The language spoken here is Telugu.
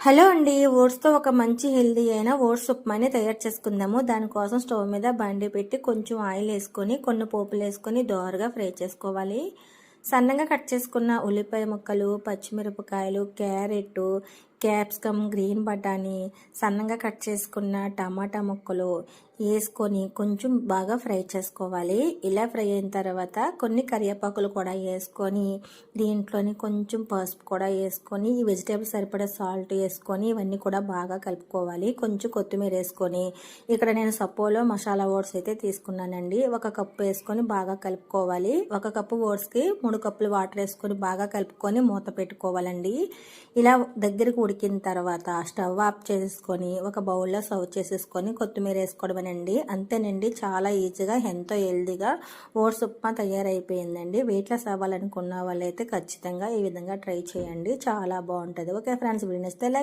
హలో అండి, ఓట్స్తో ఒక మంచి హెల్దీ అయిన ఓట్స్ ఉప్మాని తయారు చేసుకుందాము. దానికోసం స్టవ్ మీద బండి పెట్టి కొంచెం ఆయిల్ వేసుకొని కొన్ని పోపులు వేసుకొని దోరగా ఫ్రై చేసుకోవాలి. సన్నగా కట్ చేసుకున్న ఉల్లిపాయ ముక్కలు, పచ్చిమిరపకాయలు, క్యారెట్, క్యాప్సికమ్, గ్రీన్ బఠానీ, సన్నగా కట్ చేసుకున్న టమాటా ముక్కలు వేసుకొని కొంచెం బాగా ఫ్రై చేసుకోవాలి. ఇలా ఫ్రై అయిన తర్వాత కొన్ని కరివేపాకులు కూడా వేసుకొని దీంట్లోని కొంచెం పసుపు కూడా వేసుకొని ఈ వెజిటేబుల్స్ సరిపడా సాల్ట్ వేసుకొని ఇవన్నీ కూడా బాగా కలుపుకోవాలి. కొంచెం కొత్తిమీర వేసుకొని ఇక్కడ నేను సపోలో మసాలా ఓట్స్ అయితే తీసుకున్నానండి. 1 కప్పు వేసుకొని బాగా కలుపుకోవాలి. 1 కప్పు ఓట్స్కి 3 కప్పులు వాటర్ వేసుకొని బాగా కలుపుకొని మూత పెట్టుకోవాలండి. ఇలా దగ్గరికి ఉడికిన తర్వాత స్టవ్ ఆఫ్ చేసుకొని ఒక బౌల్లో సర్వ్ చేసేసుకొని కొత్తిమీర వేసుకోవడమేనండి. అంతేనండి, చాలా ఈజీగా ఎంతో హెల్దీగా ఓట్స్ ఉప్మా తయారైపోయిందండి. వెయిట్ లాస్ అవ్వాలనుకున్న వాళ్ళైతే ఖచ్చితంగా ఈ విధంగా ట్రై చేయండి, చాలా బాగుంటుంది. ఓకే ఫ్రెండ్స్, వీడియో నచ్చితే లైక్